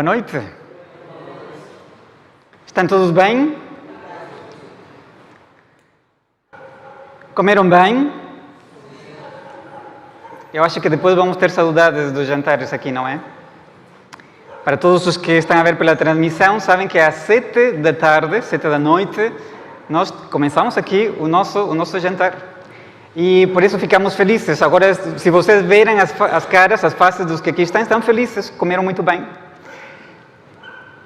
Boa noite. Estão todos bem? Comeram bem? Eu acho que depois vamos ter saudades dos jantares aqui, não é? Para todos os que estão a ver pela transmissão, sabem que às 7 da tarde, 7 da noite, nós começamos aqui o nosso jantar. E por isso ficamos felizes. Agora, se vocês verem as caras, as faces dos que aqui estão felizes, comeram muito bem.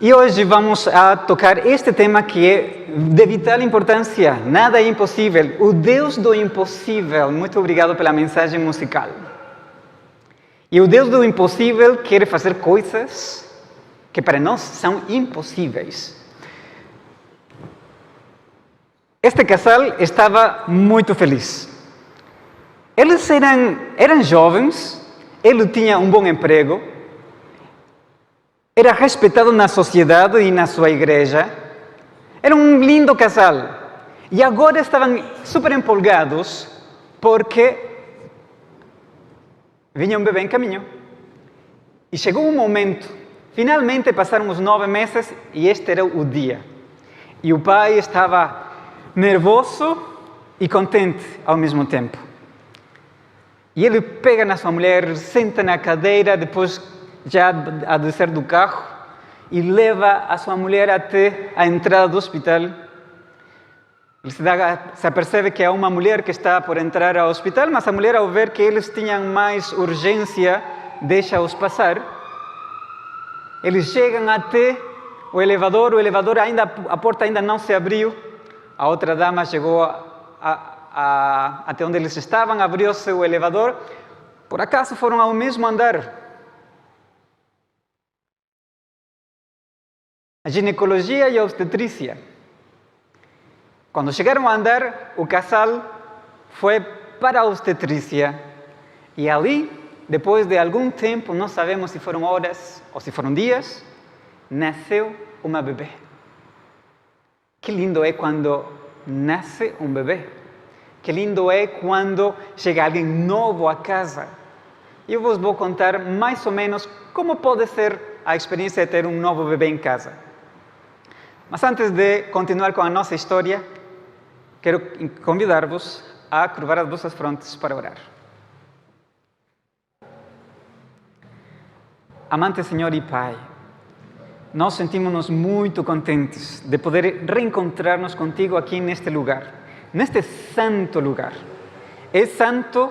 E hoje vamos a tocar este tema que é de vital importância. Nada é impossível. O Deus do impossível. Muito obrigado pela mensagem musical. E o Deus do impossível quer fazer coisas que para nós são impossíveis. Este casal estava muito feliz. Eles eram jovens, ele tinha um bom emprego, era respeitado na sociedade e na sua igreja, era um lindo casal. E agora estavam super empolgados porque vinha um bebê em caminho. E chegou um momento, finalmente passaram os 9 meses e este era o dia. E o pai estava nervoso e contente ao mesmo tempo. E ele pega na sua mulher, senta na cadeira, depois já a descer do carro, e leva a sua mulher até a entrada do hospital. Ele se apercebe que há uma mulher que está por entrar ao hospital, mas a mulher, ao ver que eles tinham mais urgência, deixa-os passar. Eles chegam até o elevador a porta ainda não se abriu. A outra dama chegou até onde eles estavam, abriu-se o elevador. Por acaso foram ao mesmo andar. A ginecologia e a obstetrícia. Quando chegaram a andar, o casal foi para a obstetrícia. E ali, depois de algum tempo, não sabemos se foram horas ou se foram dias, nasceu uma bebê. Que lindo é quando nasce um bebê. Que lindo é quando chega alguém novo à casa. Eu vos vou contar mais ou menos como pode ser a experiência de ter um novo bebê em casa. Mas antes de continuar com a nossa história, quero convidar-vos a curvar as vossas frontes para orar. Amante Senhor e Pai, nós sentimos-nos muito contentes de poder reencontrar-nos contigo aqui neste lugar, neste santo lugar. É santo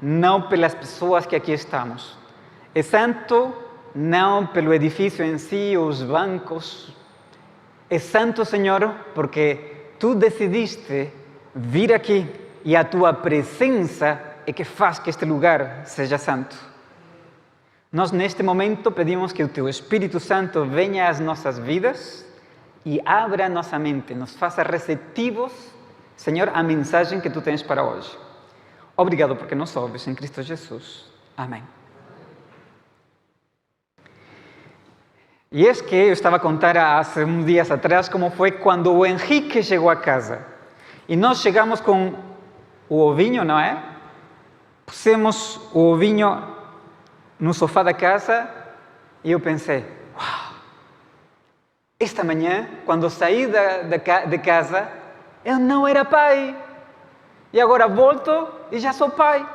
não pelas pessoas que aqui estamos. É santo não pelo edifício em si, os bancos. É santo, Senhor, porque Tu decidiste vir aqui e a Tua presença é que faz que este lugar seja santo. Nós, neste momento, pedimos que o Teu Espírito Santo venha às nossas vidas e abra a nossa mente, nos faça receptivos, Senhor, à mensagem que Tu tens para hoje. Obrigado porque nos ouves em Cristo Jesus. Amém. E é que eu estava a contar há uns dias atrás como foi quando o Henrique chegou a casa. E nós chegamos com o ovinho, não é? Pusemos o ovinho no sofá da casa e eu pensei, uau! Esta manhã, quando saí de casa, eu não era pai. E agora volto e já sou pai.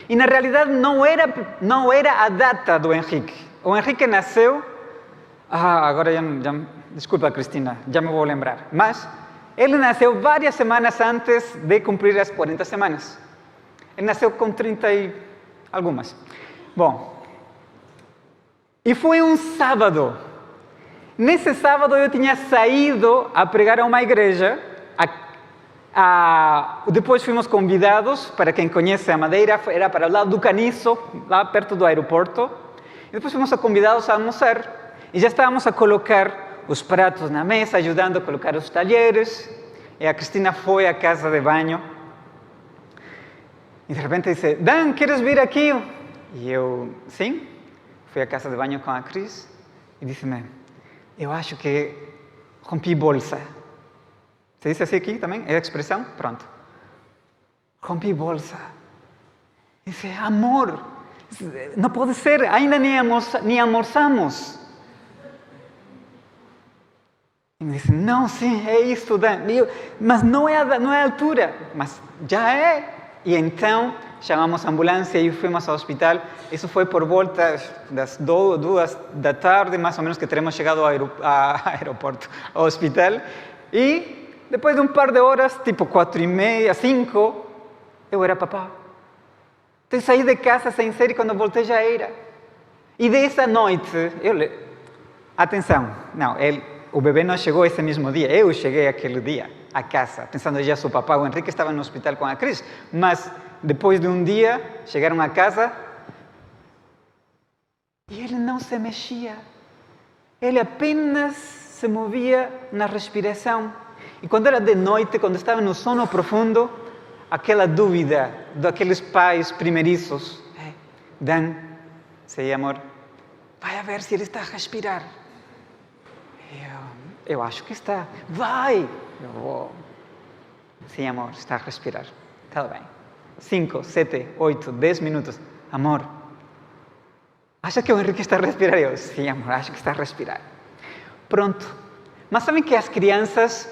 E na realidade não era a data do Henrique. O Henrique nasceu... agora desculpa, Cristina, já me vou lembrar. Mas ele nasceu várias semanas antes de cumprir as 40 semanas. Ele nasceu com 30 e algumas. Bom, e foi um sábado. Nesse sábado eu tinha saído a pregar a uma igreja. Depois fomos convidados, para quem conhece a Madeira, era para o lado do Caniço, lá perto do aeroporto. E depois fomos convidados a almoçar. E já estávamos a colocar os pratos na mesa, ajudando a colocar os talheres. E a Cristina foi à casa de banho. E de repente disse, Dan, queres vir aqui? E eu, sim. Fui à casa de banho com a Cris. E disse-me, eu acho que rompi bolsa. Se diz assim aqui também? É a expressão? Pronto. Rompi bolsa. E disse, amor, não pode ser, ainda nem almoçamos. E me dizem, não, sim, é isso, Dan. E eu, mas não é a altura. Mas já é. E então chamamos a ambulância e fomos ao hospital. Isso foi por volta das 2 da tarde, mais ou menos, que teremos chegado ao aeroporto, ao hospital. E depois de um par de horas, tipo 4:30, 5, eu era papá. Então saí de casa sem ser e quando voltei já era. E dessa noite, atenção, não, o bebê não chegou esse mesmo dia, eu cheguei aquele dia a casa, pensando já seu papá, o Henrique estava no hospital com a Cris, mas depois de um dia, chegaram a casa e ele não se mexia. Ele apenas se movia na respiração. E quando era de noite, quando estava no sono profundo, aquela dúvida daqueles pais primeiriços. Dan, sim, amor, vai a ver se ele está a respirar. Eu acho que está. Vai! Eu vou. Sim, amor, está a respirar. Está bem. 5, 7, 8, 10 minutos. Amor, acha que o Henrique está a respirar? Eu, sim, amor, acho que está a respirar. Pronto. Mas sabem que as crianças,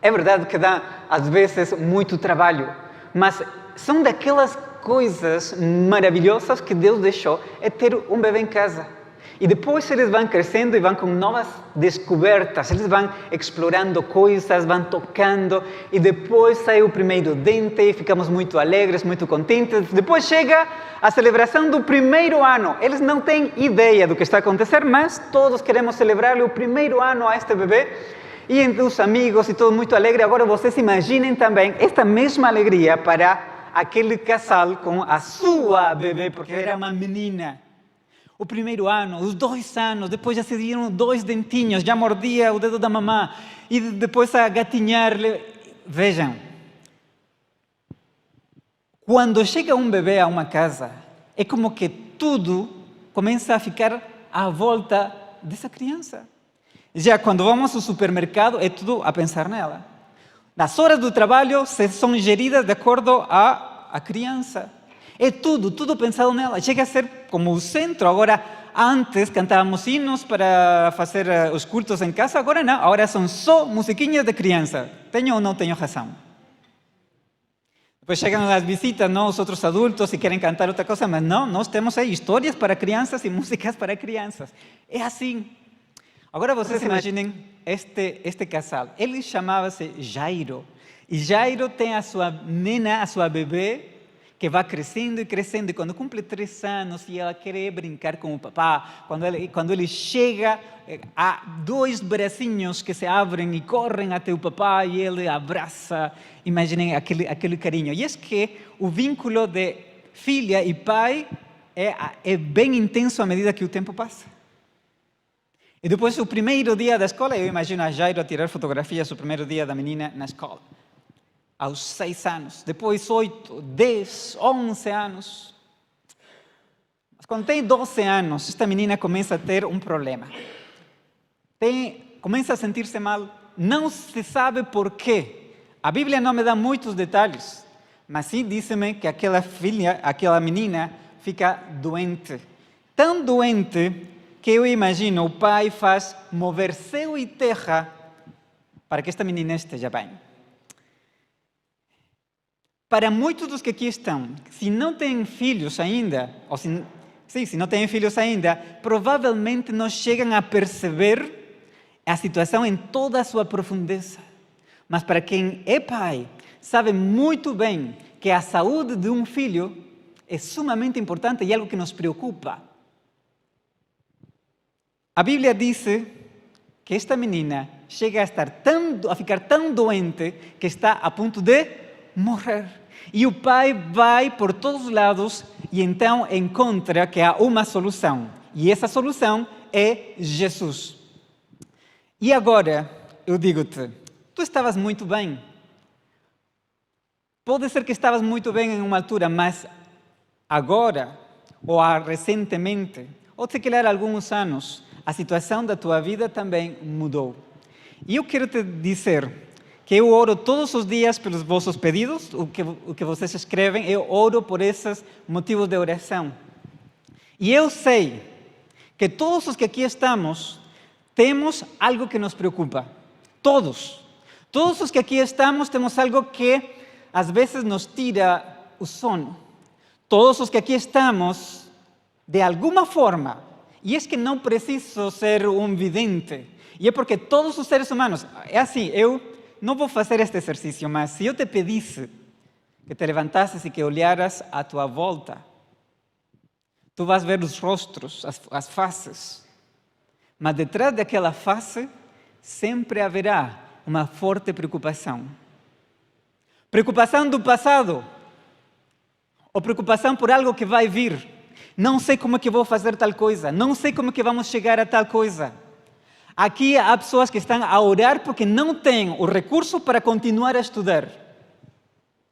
é verdade que dá, às vezes, muito trabalho, mas são daquelas coisas maravilhosas que Deus deixou, é ter um bebê em casa. E depois eles vão crescendo e vão com novas descobertas, eles vão explorando coisas, vão tocando, e depois sai o primeiro dente e ficamos muito alegres, muito contentes. Depois chega a celebração do primeiro ano. Eles não têm ideia do que está a acontecer, mas todos queremos celebrar o primeiro ano a este bebê. E entre os amigos e todo muito alegre. Agora vocês imaginem também esta mesma alegria para aquele casal com a sua bebê, porque era uma menina. O primeiro ano, os 2 anos, depois já se dieron 2 dentinhos, já mordia o dedo da mamã, e depois a gatinhar-lhe. Vejam, quando chega um bebê a uma casa, é como que tudo começa a ficar à volta dessa criança. Já quando vamos ao supermercado, é tudo a pensar nela. As horas do trabalho são geridas de acordo à criança. É tudo pensado nela. Chega a ser como o centro. Agora, antes cantávamos hinos para fazer os cultos em casa, agora não. Agora são só musiquinhas de criança. Tenho ou não tenho razão? Depois chegam as visitas, não, os outros adultos, e querem cantar outra coisa, mas não, nós temos aí histórias para crianças e músicas para crianças. É assim. Agora vocês imaginem este casal. Ele chamava-se Jairo. E Jairo tem a sua nena, a sua bebê, que vai crescendo e crescendo, e quando cumpre 3 anos e ela quer brincar com o papá, quando ele chega, há 2 bracinhos que se abrem e correm até o papá e ele abraça. Imaginem aquele carinho. E é que o vínculo de filha e pai é bem intenso à medida que o tempo passa. E depois, o primeiro dia da escola, eu imagino a Jairo a tirar fotografias do primeiro dia da menina na escola. Aos 6 anos, depois 8, 10, 11 anos. Mas quando tem 12 anos, esta menina começa a ter um problema. Começa a sentir-se mal, não se sabe por quê. A Bíblia não me dá muitos detalhes, mas sim diz-me que aquela menina fica doente. Tão doente que eu imagino o pai faz mover céu e terra para que esta menina esteja bem. Para muitos dos que aqui estão, se não têm filhos ainda, ou se não têm filhos ainda, provavelmente não chegam a perceber a situação em toda a sua profundeza. Mas para quem é pai, sabe muito bem que a saúde de um filho é sumamente importante e algo que nos preocupa. A Bíblia diz que esta menina chega a ficar tão doente que está a ponto de morrer. E o pai vai por todos os lados e então encontra que há uma solução. E essa solução é Jesus. E agora, eu digo-te, tu estavas muito bem. Pode ser que estavas muito bem em uma altura, mas agora, ou recentemente, ou se calhar há alguns anos, a situação da tua vida também mudou. E eu quero te dizer que eu oro todos os dias pelos vossos pedidos, o que vocês escrevem, eu oro por esses motivos de oração. E eu sei que todos os que aqui estamos temos algo que nos preocupa. Todos. Todos os que aqui estamos temos algo que às vezes nos tira o sono. Todos os que aqui estamos, de alguma forma, e é que não preciso ser um vidente, e é porque todos os seres humanos, é assim, eu não vou fazer este exercício, mas se eu te pedisse que te levantasses e que olharas à tua volta, tu vas ver os rostos, as faces, mas detrás daquela face sempre haverá uma forte preocupação. Preocupação do passado, ou preocupação por algo que vai vir. Não sei como é que vou fazer tal coisa, não sei como é que vamos chegar a tal coisa. Aqui há pessoas que estão a orar porque não têm o recurso para continuar a estudar.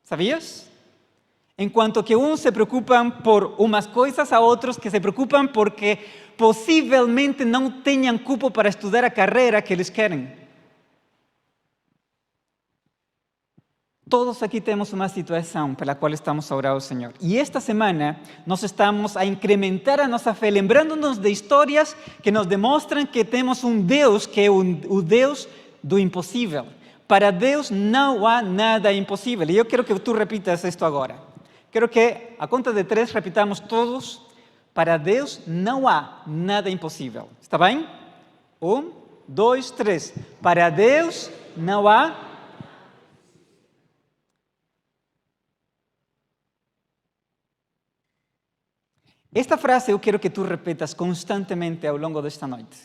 Sabias? Enquanto que uns se preocupam por umas coisas, há outros que se preocupam porque possivelmente não tenham cupo para estudar a carreira que eles querem. Todos aqui temos uma situação pela qual estamos a orar ao Senhor. E esta semana nós estamos a incrementar a nossa fé, lembrando-nos de histórias que nos demonstram que temos um Deus que é o Deus do impossível. Para Deus não há nada impossível. E eu quero que tu repitas isto agora. Quero que, a conta de 3, repitamos todos. Para Deus não há nada impossível. Está bem? 1, 2, 3. Para Deus não há. Esta frase eu quero que tu repitas constantemente ao longo desta noite.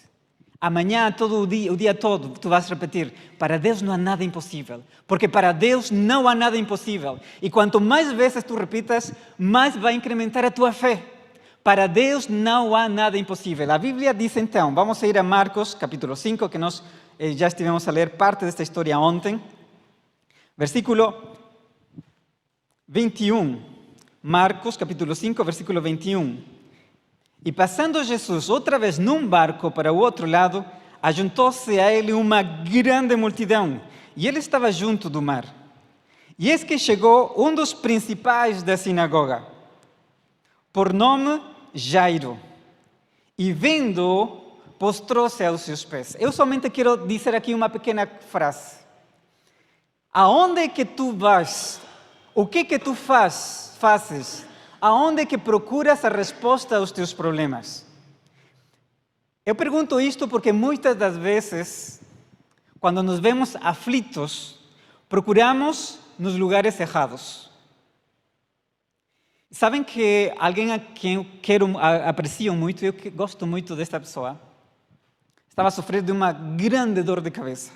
Amanhã, todo o dia todo, tu vais repetir: para Deus não há nada impossível. Porque para Deus não há nada impossível. E quanto mais vezes tu repitas, mais vai incrementar a tua fé. Para Deus não há nada impossível. A Bíblia diz então, vamos a ir a Marcos, capítulo 5, que nós já estivemos a ler parte desta história ontem. Versículo 21. Marcos, capítulo 5, versículo 21. E passando Jesus outra vez num barco para o outro lado, ajuntou-se a ele uma grande multidão, e ele estava junto do mar. E eis que chegou um dos principais da sinagoga, por nome Jairo, e vendo-o, postrou-se aos seus pés. Eu somente quero dizer aqui uma pequena frase. Aonde é que tu vas? O que que tu fazes? Aonde é que procuras a resposta aos teus problemas? Eu pergunto isto porque muitas das vezes, quando nos vemos aflitos, procuramos nos lugares errados. Sabem que alguém a quem eu aprecio muito, eu gosto muito desta pessoa, estava sofrendo de uma grande dor de cabeça.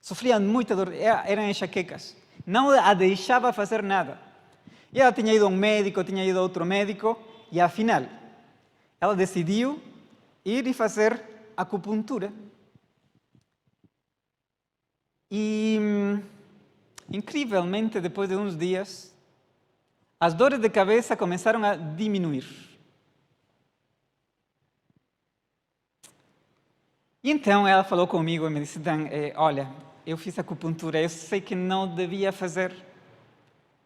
Sofria muita dor, eram enxaquecas. Não a deixava fazer nada. E ela tinha ido a um médico, tinha ido a outro médico, e afinal, ela decidiu ir e fazer acupuntura. E, incrivelmente, depois de uns dias, as dores de cabeça começaram a diminuir. E então ela falou comigo e me disse: Dan, olha, eu fiz acupuntura, eu sei que não devia fazer,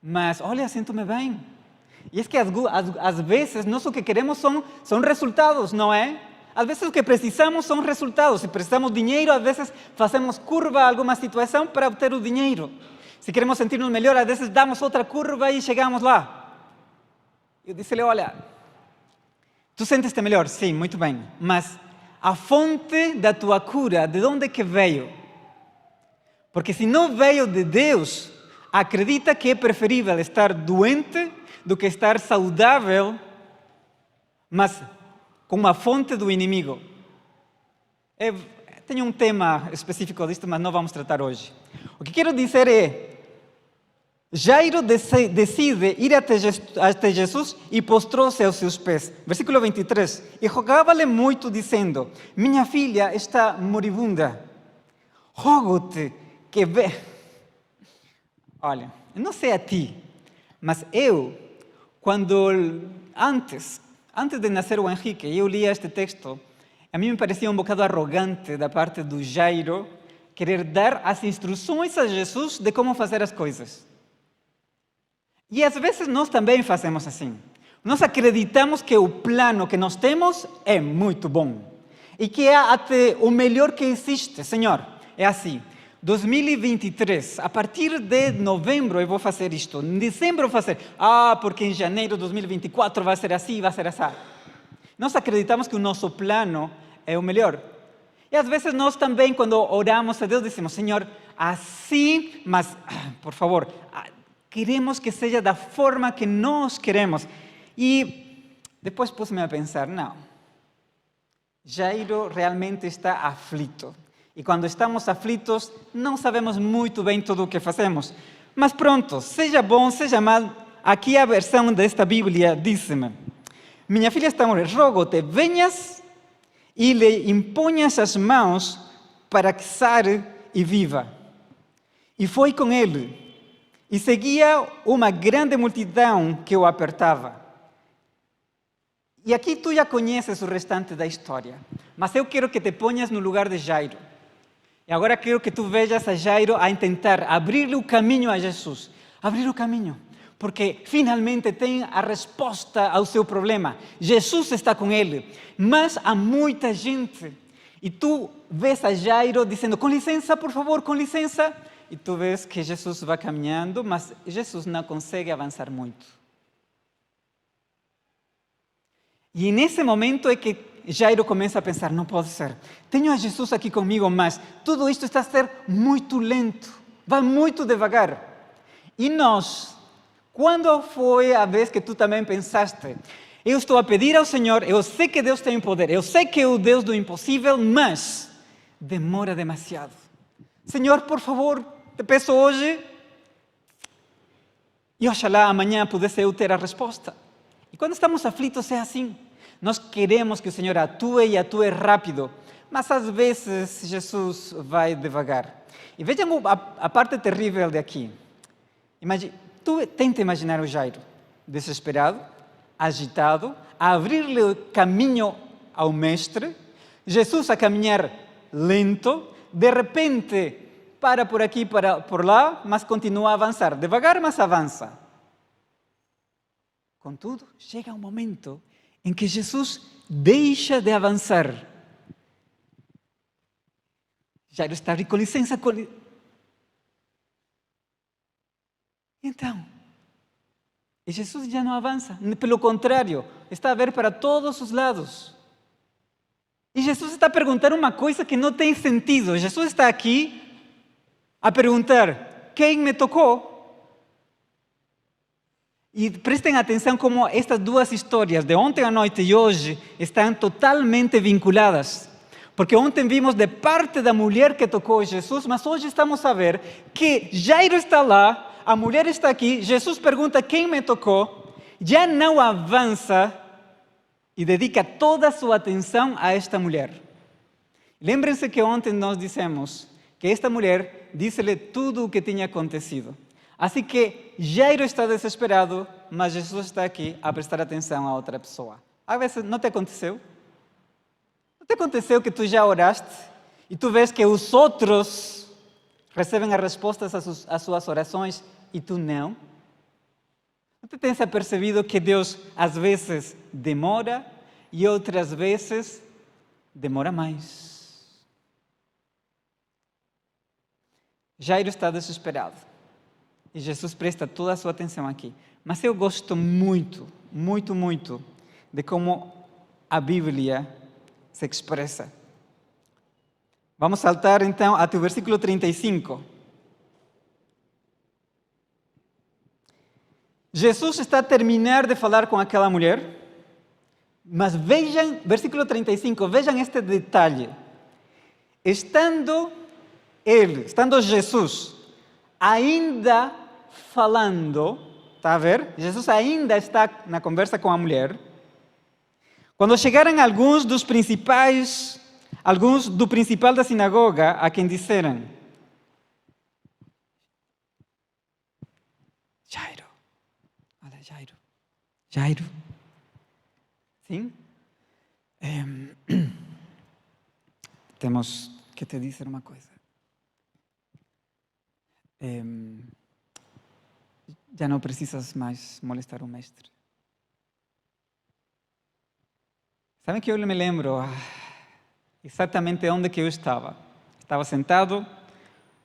mas olha, sinto-me bem. E é que às vezes nós o que queremos são resultados, não é? Às vezes o que precisamos são resultados. Se precisamos de dinheiro, às vezes fazemos curva a alguma situação para obter o dinheiro. Se queremos sentir-nos melhor, às vezes damos outra curva e chegamos lá. Eu disse-lhe: olha, tu sentes-te melhor? Sim, muito bem. Mas a fonte da tua cura, de onde é que veio? Porque se não veio de Deus, acredita que é preferível estar doente do que estar saudável, mas com uma fonte do inimigo. Tenho um tema específico disto, mas não vamos tratar hoje. O que quero dizer é: Jairo decide ir até Jesus e postrou-se aos seus pés. Versículo 23. E rogava-lhe muito, dizendo: minha filha está moribunda. Rogo-te que Olha, eu não sei a ti, mas eu, antes de nascer o Henrique, eu lia este texto, a mim me parecia um bocado arrogante da parte do Jairo querer dar as instruções a Jesus de como fazer as coisas. E às vezes nós também fazemos assim. Nós acreditamos que o plano que nós temos é muito bom. e que é até o melhor que existe. Senhor, é assim, 2023, a partir de novembro eu vou fazer isto, em dezembro eu vou fazer, porque em janeiro de 2024 vai ser assim, vai ser assim. Nós acreditamos que o nosso plano é o melhor. E às vezes nós também, quando oramos a Deus, dizemos, Senhor, assim, mas, por favor, queremos que seja da forma que nós queremos. E depois pus-me a pensar, não, Jairo realmente está aflito. E quando estamos aflitos, não sabemos muito bem tudo o que fazemos. Mas pronto, seja bom, seja mal, aqui a versão desta Bíblia diz-me, minha filha está morrendo, rogo-te, venhas e lhe imponhas as mãos para que sare e viva. E foi com ele. E seguia uma grande multidão que o apertava. E aqui tu já conheces o restante da história. Mas eu quero que te ponhas no lugar de Jairo. E agora quero que tu vejas a Jairo a tentar abrir-lhe o caminho a Jesus. Abrir o caminho. Porque finalmente tem a resposta ao seu problema. Jesus está com ele. Mas há muita gente. E tu vês a Jairo dizendo, com licença, por favor, com licença. E tu vês que Jesus vai caminhando, mas Jesus não consegue avançar muito. E nesse momento é que Jairo começa a pensar, não pode ser. Tenho a Jesus aqui comigo, mas tudo isto está a ser muito lento. Vai muito devagar. E nós, quando foi a vez que tu também pensaste, eu estou a pedir ao Senhor, eu sei que Deus tem poder, eu sei que é o Deus do impossível, mas demora demasiado. Senhor, por favor, te peço hoje, e oxalá amanhã pudesse eu ter a resposta. E quando estamos aflitos é assim. Nós queremos que o Senhor atue e atue rápido, mas às vezes Jesus vai devagar. E vejam a parte terrível de aqui. Tenta imaginar o Jairo, desesperado, agitado, a abrir-lhe o caminho ao mestre, Jesus a caminhar lento, de repente para por aqui, para por lá, mas continua a avançar, devagar, mas avança. Contudo, chega um momento em que Jesus deixa de avançar. Jairo está ali, com licença, Então, e Jesus já não avança, pelo contrário, está a ver para todos os lados. E Jesus está a perguntar uma coisa que não tem sentido. Jesus está aqui a perguntar, quem me tocou? E prestem atenção como estas duas histórias, de ontem à noite e hoje, estão totalmente vinculadas. Porque ontem vimos de parte da mulher que tocou Jesus, mas hoje estamos a ver que Jairo está lá, a mulher está aqui, Jesus pergunta quem me tocou, já não avança e dedica toda a sua atenção a esta mulher. Lembrem-se que ontem nós dissemos que esta mulher disse-lhe tudo o que tinha acontecido. Assim que Jairo está desesperado, mas Jesus está aqui a prestar atenção a outra pessoa. Às vezes não te aconteceu? Não te aconteceu que tu já oraste e tu vês que os outros recebem as respostas às suas orações e tu não? Não te tens apercebido que Deus às vezes demora e outras vezes demora mais? Jairo está desesperado. E Jesus presta toda a sua atenção aqui. Mas eu gosto muito, muito, muito de como a Bíblia se expressa. Vamos saltar então até o versículo 35. Jesus está a terminar de falar com aquela mulher, mas vejam, versículo 35, vejam este detalhe. Estando Jesus ainda falando, está a ver? Jesus ainda está na conversa com a mulher. Quando chegaram alguns do principal da sinagoga, a quem disseram: Jairo, olha Jairo, sim? Temos que te dizer uma coisa. Já não precisas mais molestar o mestre. Sabem que eu me lembro, exatamente onde que eu estava. Estava sentado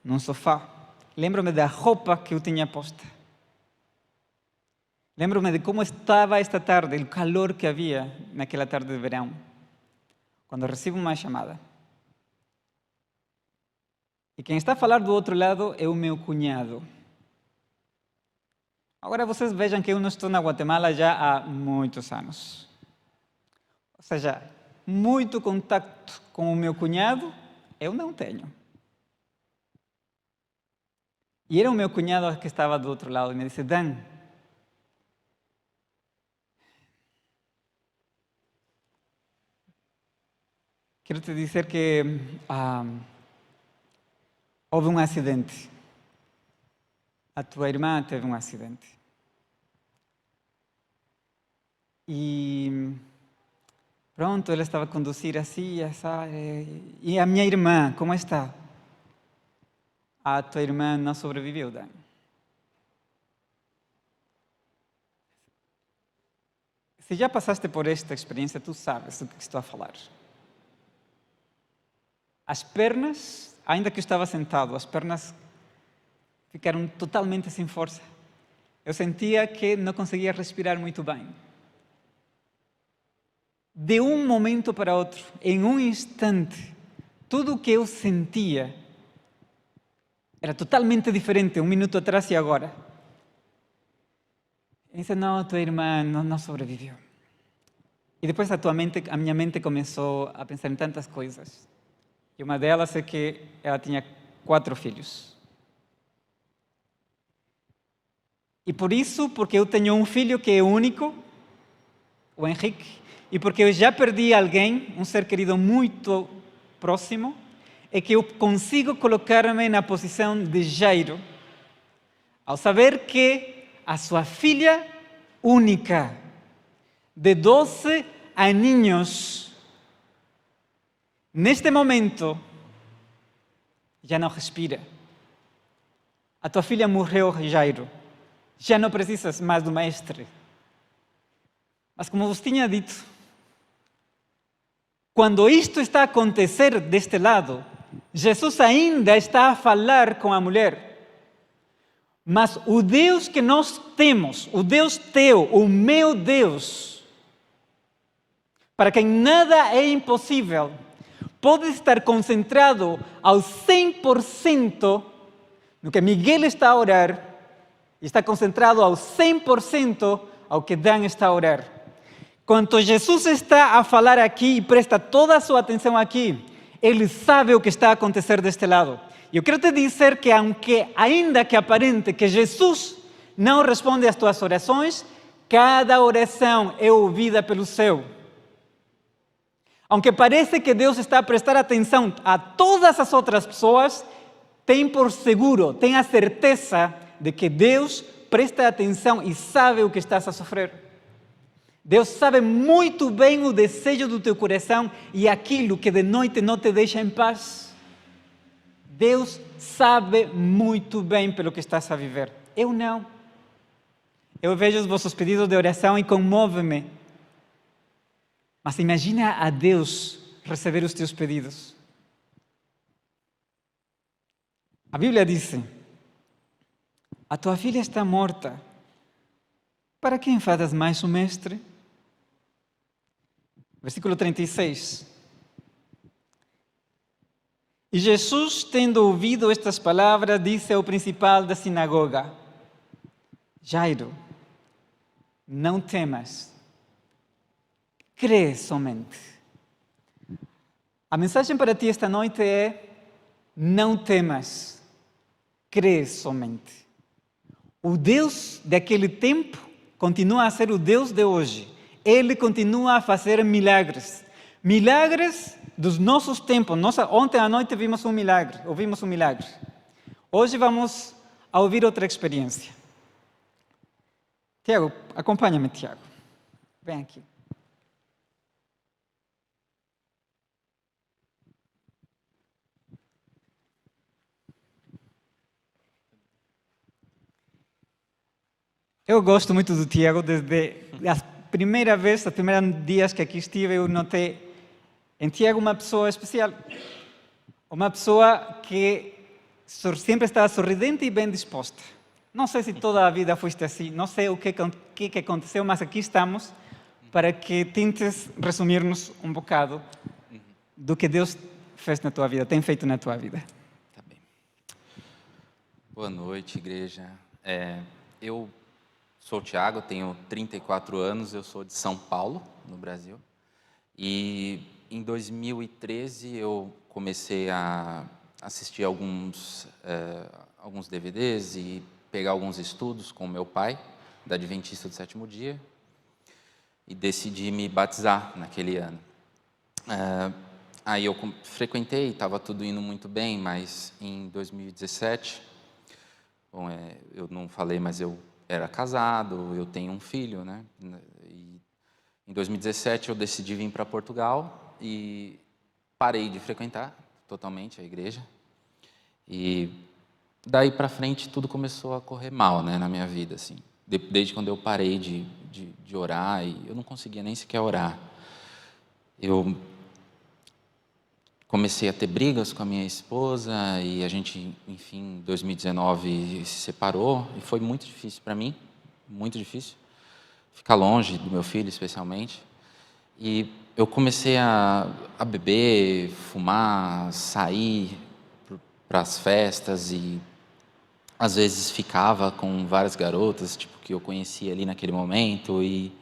num sofá. Lembro-me da roupa que eu tinha posta. Lembro-me de como estava esta tarde, o calor que havia naquela tarde de verão, quando recebo uma chamada. E quem está a falar do outro lado é o meu cunhado. Agora vocês vejam que eu não estou na Guatemala já há muitos anos. Ou seja, muito contato com o meu cunhado eu não tenho. E era o meu cunhado que estava do outro lado e me disse: Dan, quero te dizer que houve um acidente. A tua irmã teve um acidente. E pronto, ela estava a conduzir assim, e a minha irmã, como está? A tua irmã não sobreviveu, Dan. Se já passaste por esta experiência, tu sabes do que estou a falar. As pernas, ainda que eu estava sentado, as pernas ficaram totalmente sem força. Eu sentia que não conseguia respirar muito bem. De um momento para outro, em um instante, tudo o que eu sentia era totalmente diferente, um minuto atrás e agora. Eu disse: não, tua irmã não sobreviveu. E depois a minha mente começou a pensar em tantas coisas. E uma delas é que ela tinha 4 filhos. E por isso, porque eu tenho um filho que é único, o Henrique, e porque eu já perdi alguém, um ser querido muito próximo, é que eu consigo colocar-me na posição de Jairo, ao saber que a sua filha única, de 12 aninhos, neste momento, já não respira. A tua filha morreu, Jairo. Já não precisas mais do mestre. Mas como vos tinha dito, quando isto está a acontecer deste lado, Jesus ainda está a falar com a mulher. Mas o Deus que nós temos, o Deus teu, o meu Deus, para quem nada é impossível, pode estar concentrado ao 100% no que Miguel está a orar e está concentrado ao 100% ao que Dan está a orar. Quando Jesus está a falar aqui e presta toda a sua atenção aqui, ele sabe o que está a acontecer deste lado. E eu quero te dizer que ainda que aparente que Jesus não responde às tuas orações, cada oração é ouvida pelo céu. Aunque parece que Deus está a prestar atenção a todas as outras pessoas, tem por seguro, tem a certeza de que Deus presta atenção e sabe o que estás a sofrer. Deus sabe muito bem o desejo do teu coração e aquilo que de noite não te deixa em paz. Deus sabe muito bem pelo que estás a viver. Eu não. Eu vejo os vossos pedidos de oração e comove-me. Mas imagina a Deus receber os teus pedidos. A Bíblia diz: a tua filha está morta. Para que enfadas mais o mestre? Versículo 36. E Jesus, tendo ouvido estas palavras, disse ao principal da sinagoga: Jairo, não temas, crê somente. A mensagem para ti esta noite é: não temas, crê somente. O Deus daquele tempo continua a ser o Deus de hoje. Ele continua a fazer milagres. Milagres dos nossos tempos. Ontem à noite ouvimos um milagre. Hoje vamos a ouvir outra experiência. Tiago, acompanha-me, Tiago. Vem aqui. Eu gosto muito do Tiago. Desde a primeira vez, os primeiros dias que aqui estive, eu notei Em Tiago, uma pessoa especial. Uma pessoa que sempre está sorridente e bem disposta. Não sei se toda a vida foste assim, não sei o que aconteceu, mas aqui estamos para que tentes resumir-nos um bocado do que Deus fez na tua vida, tem feito na tua vida. Tá bem. Boa noite, igreja. Eu sou o Thiago, tenho 34 anos, eu sou de São Paulo, no Brasil. E em 2013 eu comecei a assistir alguns DVDs e pegar alguns estudos com meu pai, da Adventista do Sétimo Dia, e decidi me batizar naquele ano. Aí eu frequentei, estava tudo indo muito bem, mas em 2017, bom, eu não falei, mas eu era casado, eu tenho um filho, né? E em 2017 eu decidi vir para Portugal e parei de frequentar totalmente a igreja. E daí para frente tudo começou a correr mal, né, na minha vida, assim. Desde quando eu parei de orar, e eu não conseguia nem sequer orar. Eu comecei a ter brigas com a minha esposa e a gente, enfim, em 2019 se separou e foi muito difícil para mim, muito difícil, ficar longe do meu filho especialmente. E eu comecei a beber, fumar, sair para as festas e às vezes ficava com várias garotas, tipo, que eu conhecia ali naquele momento e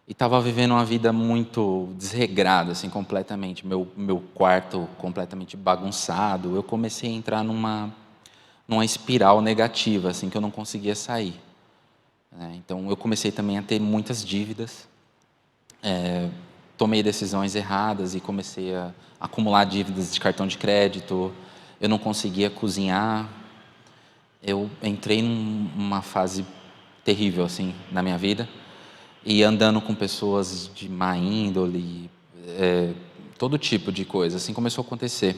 estava vivendo uma vida muito desregrada, assim, completamente. Meu quarto completamente bagunçado. Eu comecei a entrar numa espiral negativa, assim, que eu não conseguia sair, né? Então, eu comecei também a ter muitas dívidas. Tomei decisões erradas e comecei a acumular dívidas de cartão de crédito. Eu não conseguia cozinhar. Eu entrei numa fase terrível, assim, na minha vida. E andando com pessoas de má índole, todo tipo de coisa, assim começou a acontecer.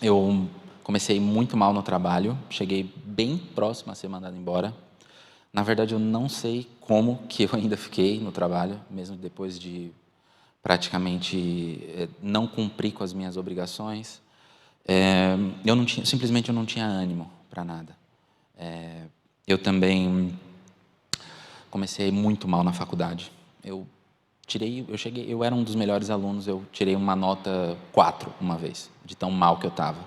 Eu comecei muito mal no trabalho, cheguei bem próximo a ser mandado embora. Na verdade, eu não sei como que eu ainda fiquei no trabalho, mesmo depois de praticamente não cumprir com as minhas obrigações. Simplesmente eu não tinha ânimo para nada. Eu também comecei muito mal na faculdade. Eu era um dos melhores alunos, eu tirei uma nota 4 uma vez, de tão mal que eu estava.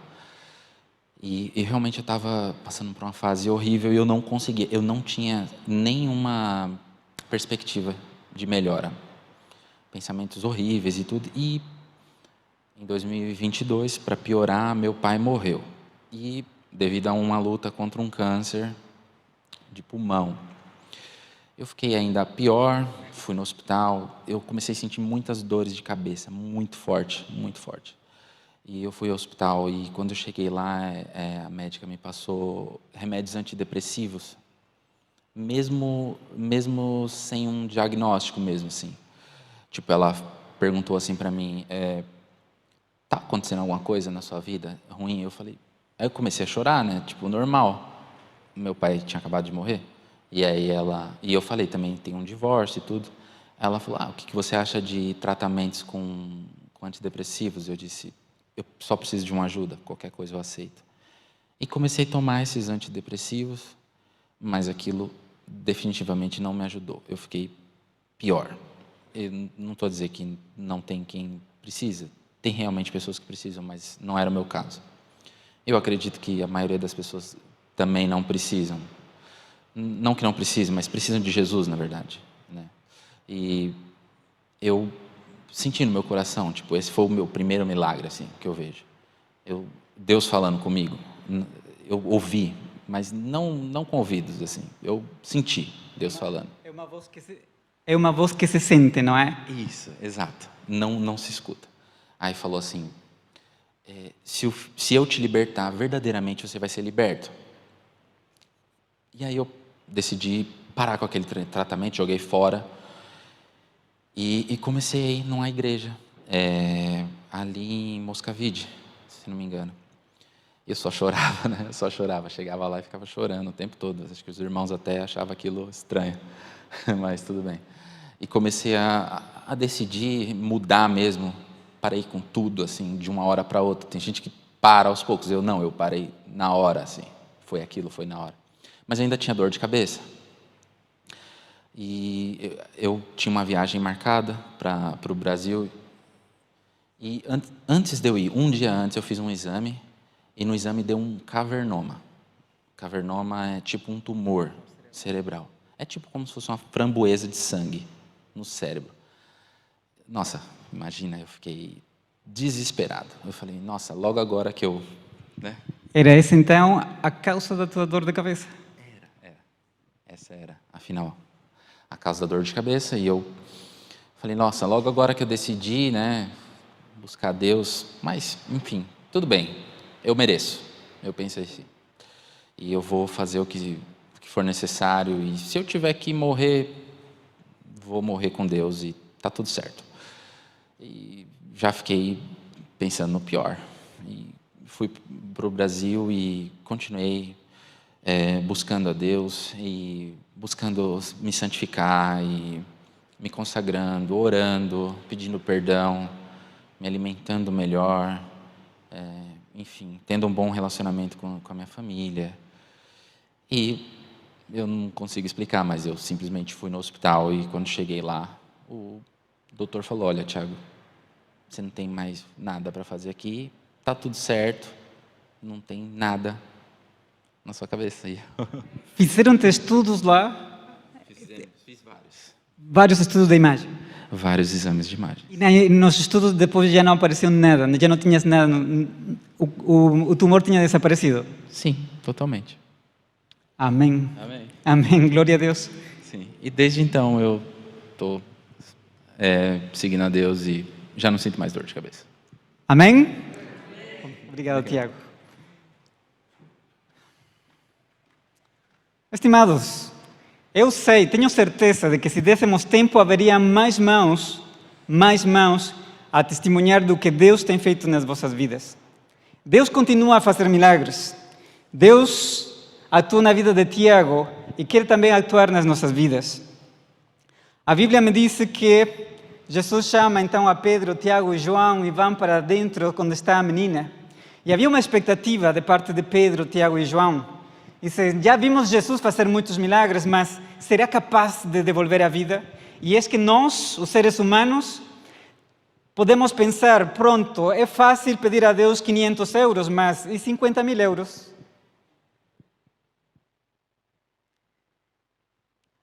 E realmente eu estava passando por uma fase horrível e eu não conseguia, eu não tinha nenhuma perspectiva de melhora. Pensamentos horríveis e tudo. E em 2022, para piorar, meu pai morreu. E devido a uma luta contra um câncer de pulmão. Eu fiquei ainda pior, fui no hospital, eu comecei a sentir muitas dores de cabeça, muito forte, muito forte. E eu fui ao hospital e quando eu cheguei lá, a médica me passou remédios antidepressivos, mesmo sem um diagnóstico mesmo, assim. Tipo, ela perguntou assim para mim, tá acontecendo alguma coisa na sua vida ruim? Aí eu comecei a chorar, né? Tipo, normal. Meu pai tinha acabado de morrer. E eu falei também, tem um divórcio e tudo. Ela falou, o que você acha de tratamentos com antidepressivos? Eu disse, eu só preciso de uma ajuda, qualquer coisa eu aceito. E comecei a tomar esses antidepressivos, mas aquilo definitivamente não me ajudou. Eu fiquei pior. Eu não estou a dizer que não tem quem precisa. Tem realmente pessoas que precisam, mas não era o meu caso. Eu acredito que a maioria das pessoas também não precisam. Não que não precisem, mas precisam de Jesus, na verdade, né? E eu senti no meu coração, tipo, esse foi o meu primeiro milagre, assim, que eu vejo. Deus falando comigo, eu ouvi, mas não com ouvidos, assim, eu senti Deus falando. É uma voz que se sente, não é? Isso, exato. Não se escuta. Aí falou assim, se eu te libertar, verdadeiramente você vai ser liberto. E aí eu decidi parar com aquele tratamento, joguei fora e comecei a ir numa igreja, ali em Moscavide, se não me engano. Eu só chorava, né? Eu só chorava, chegava lá e ficava chorando o tempo todo. Acho que os irmãos até achavam aquilo estranho, mas tudo bem. E comecei a decidir mudar mesmo parei com tudo, assim, de uma hora para outra. Tem gente que para aos poucos. Eu parei na hora, assim. Foi na hora. Mas eu ainda tinha dor de cabeça. E eu tinha uma viagem marcada para o Brasil. E antes de eu ir, um dia antes, eu fiz um exame. E no exame deu um cavernoma. Cavernoma é tipo um tumor cerebral. É tipo como se fosse uma framboesa de sangue no cérebro. Nossa, imagina, eu fiquei desesperado. Eu falei, nossa, logo agora que eu... Né? Era essa então a causa da tua dor de cabeça? Era. Essa era, afinal, a causa da dor de cabeça. E eu falei, nossa, logo agora que eu decidi, né, buscar Deus, mas, enfim, tudo bem, eu mereço. Eu pensei assim. E eu vou fazer o que for necessário. E se eu tiver que morrer, vou morrer com Deus e tá tudo certo. E já fiquei pensando no pior. E fui para o Brasil e continuei buscando a Deus e buscando me santificar e me consagrando, orando, pedindo perdão, me alimentando melhor, enfim, tendo um bom relacionamento com a minha família. E eu não consigo explicar, mas eu simplesmente fui no hospital e quando cheguei lá, o doutor falou, olha, Thiago, você não tem mais nada para fazer aqui, tá tudo certo, não tem nada na sua cabeça aí. Fizeram-te estudos lá? Fiz vários. Vários estudos de imagem? Vários exames de imagem. E nos estudos depois já não apareceu nada, já não tinhas nada, o tumor tinha desaparecido? Sim, totalmente. Amém. Amém. Amém, glória a Deus. Sim, e desde então eu estou seguindo a Deus e já não sinto mais dor de cabeça. Amém? Obrigado, Tiago. Estimados, eu sei, tenho certeza de que se dessemos tempo haveria mais mãos a testemunhar do que Deus tem feito nas vossas vidas. Deus continua a fazer milagres. Deus atua na vida de Tiago e quer também atuar nas nossas vidas. A Bíblia me diz que Jesus chama então a Pedro, Tiago e João e vão para dentro onde está a menina. E havia uma expectativa de parte de Pedro, Tiago e João. Dice, já vimos Jesus fazer muitos milagres, mas será capaz de devolver a vida? E é que nós, os seres humanos, podemos pensar, pronto, é fácil pedir a Deus 500 euros, mas e 50.000 euros?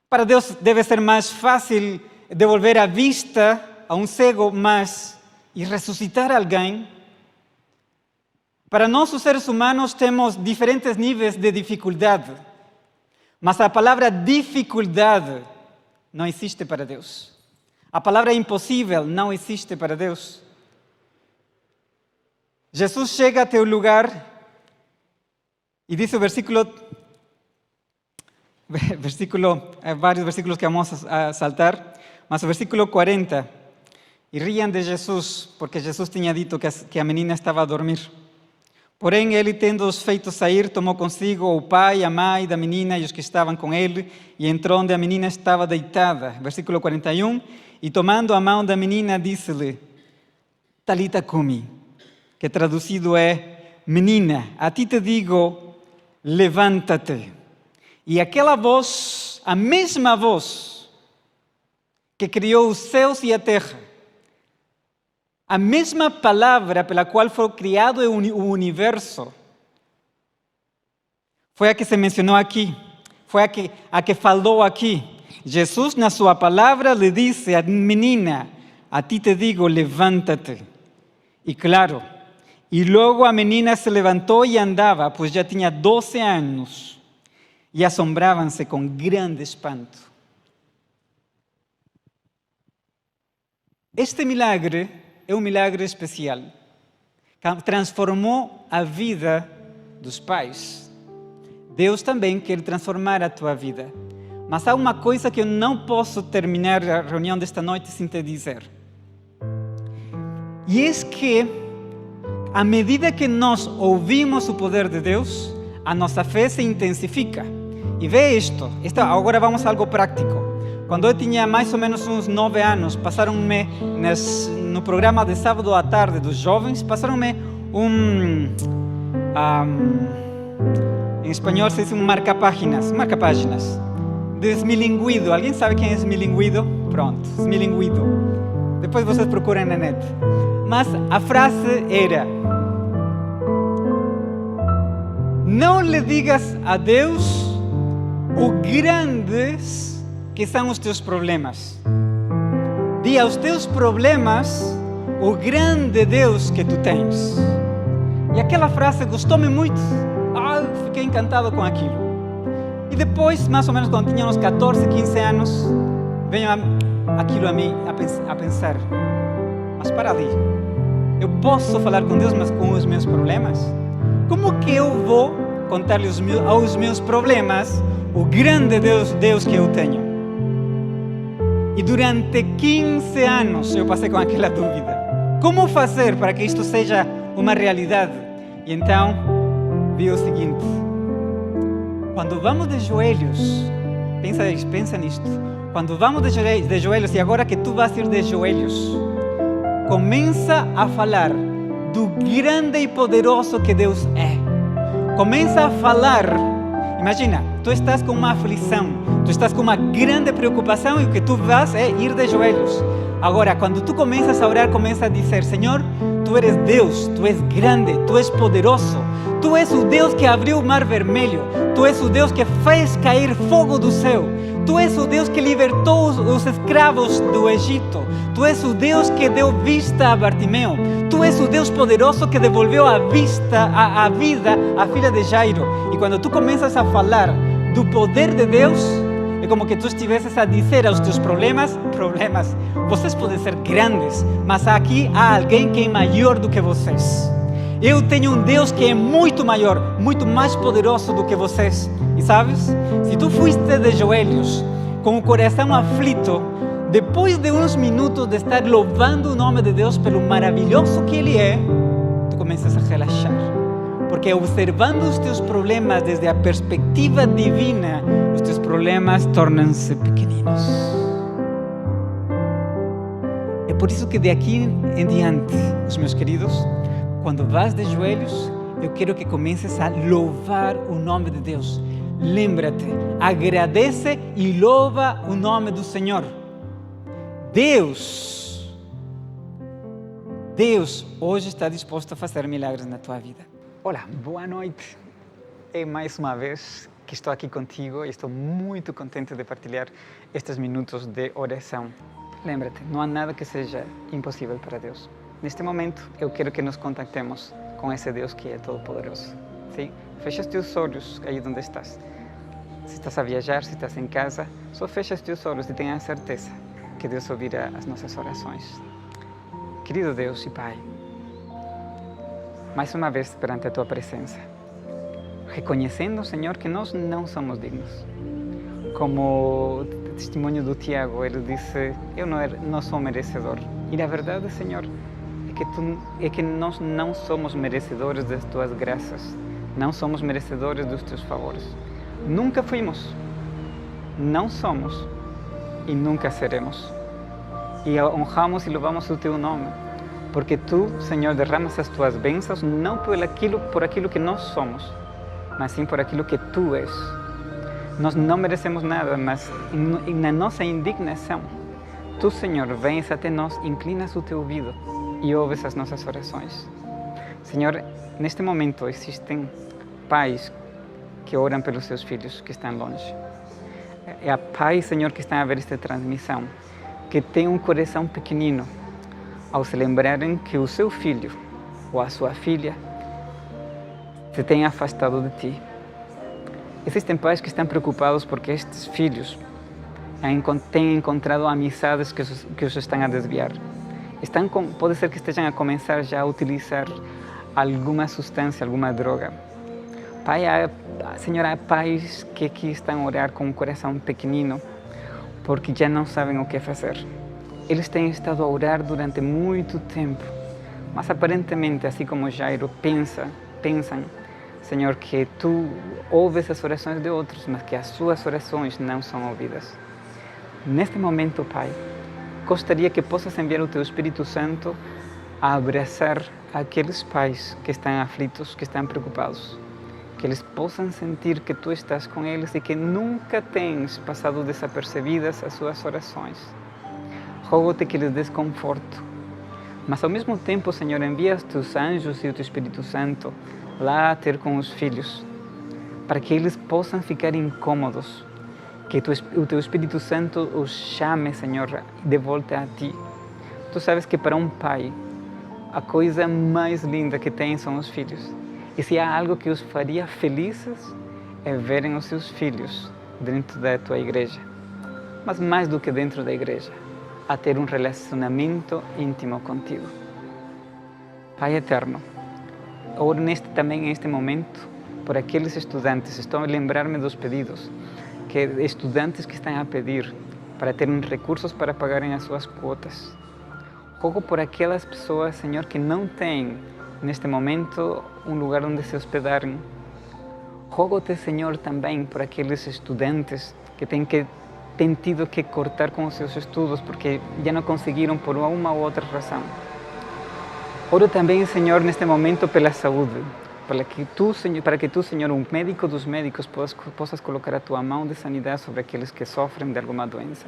Para Deus deve ser mais fácil devolver a vista a um cego, mas e ressuscitar alguém? Para nós, os seres humanos, temos diferentes níveis de dificuldade, mas a palavra dificuldade não existe para Deus. A palavra impossível não existe para Deus. Jesus chega até o lugar e diz o versículo, vários versículos que vamos a saltar, mas o versículo 40, e riam de Jesus, porque Jesus tinha dito que a menina estava a dormir. Porém, ele, tendo-os feito sair, tomou consigo o pai, a mãe da menina e os que estavam com ele, e entrou onde a menina estava deitada. Versículo 41, e tomando a mão da menina, disse-lhe, Talita cumi, que traduzido é, menina, a ti te digo, levanta-te. E aquela voz, a mesma voz que criou os céus e a terra, a mesma palavra pela qual foi criado o universo, foi a que se mencionou aqui, foi a que falou aqui. Jesus, na sua palavra, lhe disse à menina, a ti te digo, levanta-te. E claro, e logo a menina se levantou e andava, pois já tinha 12 anos, e assombravam-se com grande espanto. Este milagre é um milagre especial. Transformou a vida dos pais. Deus também quer transformar a tua vida. Mas há uma coisa que eu não posso terminar a reunião desta noite sem te dizer. E é que, à medida que nós ouvimos o poder de Deus, a nossa fé se intensifica. E vê isto agora vamos a algo prático. Quando eu tinha mais ou menos uns 9 anos, passaram-me no programa de sábado à tarde dos jovens, passaram-me em espanhol se diz marca-páginas, desmilinguido. Alguém sabe quem é desmilinguido? Pronto, desmilinguido. Depois vocês procuram na net. Mas a frase era: não lhe digas a Deus o grandes que são os teus problemas. Diga aos teus problemas o grande Deus que tu tens. E aquela frase gostou-me muito. Fiquei encantado com aquilo. E depois, mais ou menos quando tinha uns 14, 15 anos, veio aquilo a mim a pensar: mas para ali, eu posso falar com Deus, mas com os meus problemas? Como que eu vou contar-lhe aos meus problemas o grande Deus que eu tenho? E durante 15 anos eu passei com aquela dúvida. Como fazer para que isto seja uma realidade? E então vi o seguinte: quando vamos de joelhos, pensa nisto. Quando vamos de joelhos, e agora que tu vas ir de joelhos, começa a falar do grande e poderoso que Deus é. Começa a falar. Imagina, tu estás com uma aflição, tu estás com uma grande preocupação e o que tu vas é ir de joelhos. Agora, quando tu começas a orar, começa a dizer: Senhor, tu eres Deus, tu és grande, tu és poderoso. Tu és o Deus que abriu o mar vermelho. Tu és o Deus que fez cair fogo do céu. Tu és o Deus que libertou os escravos do Egito. Tu és o Deus que deu vista a Bartimeu. Tu és o Deus poderoso que devolveu a vida à filha de Jairo. E quando tu começas a falar do poder de Deus, é como que tu estivesses a dizer aos teus problemas, vocês podem ser grandes, mas aqui há alguém que é maior do que vocês. Eu tenho um Deus que é muito maior, muito mais poderoso do que vocês. E sabes, se tu fuiste de joelhos, com o coração aflito, depois de uns minutos de estar louvando o nome de Deus pelo maravilhoso que Ele é, tu começas a relaxar. Porque observando os teus problemas desde a perspectiva divina, os teus problemas tornam-se pequeninos. É por isso que de aqui em diante, os meus queridos, quando vas de joelhos, eu quero que comeces a louvar o nome de Deus. Lembra-te, agradece e louva o nome do Senhor. Deus hoje está disposto a fazer milagres na tua vida. Olá, boa noite. É mais uma vez que estou aqui contigo e estou muito contente de partilhar estes minutos de oração. Lembra-te, não há nada que seja impossível para Deus. Neste momento, eu quero que nos contactemos com esse Deus que é todo-poderoso. Sim? Fecha os teus olhos aí onde estás. Se estás a viajar, se estás em casa, só fecha os teus olhos e tenha a certeza que Deus ouvirá as nossas orações. Querido Deus e Pai, mais uma vez perante a Tua presença, reconhecendo, Senhor, que nós não somos dignos. Como o testemunho do Tiago, ele disse: eu não sou merecedor. E a verdade, Senhor, é que nós não somos merecedores das Tuas graças, não somos merecedores dos Teus favores. Nunca fuimos, não somos e nunca seremos. E honramos e louvamos o Teu nome, porque Tu, Senhor, derramas as Tuas bênçãos não por aquilo que nós somos, mas sim por aquilo que Tu és. Nós não merecemos nada, mas na nossa indignação, Tu, Senhor, vens até nós, inclinas o Teu ouvido e ouves as nossas orações. Senhor, neste momento existem pais que oram pelos seus filhos que estão longe. É a pais, Senhor, que estão a ver esta transmissão, que tem um coração pequenino ao se lembrarem que o seu filho ou a sua filha se tem afastado de Ti. Existem pais que estão preocupados porque estes filhos têm encontrado amizades que os estão a desviar. Pode ser que estejam a começar já a utilizar alguma substância, alguma droga. Senhor, há pais que aqui estão a orar com um coração pequenino porque já não sabem o que fazer. Eles têm estado a orar durante muito tempo, mas aparentemente, assim como Jairo, pensam, Senhor, que Tu ouves as orações de outros, mas que as suas orações não são ouvidas. neste momento, Pai, gostaria que possas enviar o Teu Espírito Santo a abraçar aqueles pais que estão aflitos, que estão preocupados. Que eles possam sentir que Tu estás com eles e que nunca tens passado desapercebidas as suas orações. Rogo-te que lhes des conforto. Mas ao mesmo tempo, Senhor, envia os Teus anjos e o Teu Espírito Santo lá a ter com os filhos, para que eles possam ficar incômodos. Que o Teu Espírito Santo os chame, Senhor, de volta a Ti. Tu sabes que para um pai, a coisa mais linda que tem são os filhos. E se há algo que os faria felizes, é verem os seus filhos dentro da Tua igreja. Mas mais do que dentro da igreja, a ter um relacionamento íntimo contigo. Pai eterno, oro neste momento por aqueles estudantes. Estou a lembrar-me dos pedidos, que estudantes que estão a pedir para terem recursos para pagarem as suas quotas. Rogo por aquelas pessoas, Senhor, que não têm neste momento um lugar onde se hospedarem. Rogo-te, Senhor, também por aqueles estudantes que têm tido que cortar com os seus estudos porque já não conseguiram por uma ou outra razão. Oro também, Senhor, neste momento pela saúde, para que tu, Senhor, um médico dos médicos, possas colocar a Tua mão de sanidade sobre aqueles que sofrem de alguma doença.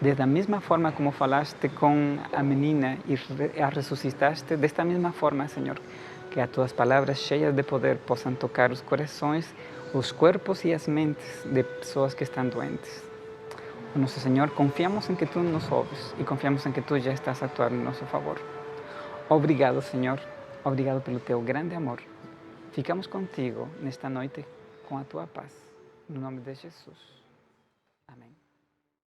Da mesma forma como falaste com a menina e a ressuscitaste, desta mesma forma, Senhor, que as Tuas palavras cheias de poder possam tocar os corações, os corpos e as mentes de pessoas que estão doentes. Nosso Senhor, confiamos em que Tu nos ouves e confiamos em que Tu já estás a atuar em nosso favor. Obrigado, Senhor. Obrigado pelo Teu grande amor. Ficamos contigo nesta noite com a Tua paz. No nome de Jesus.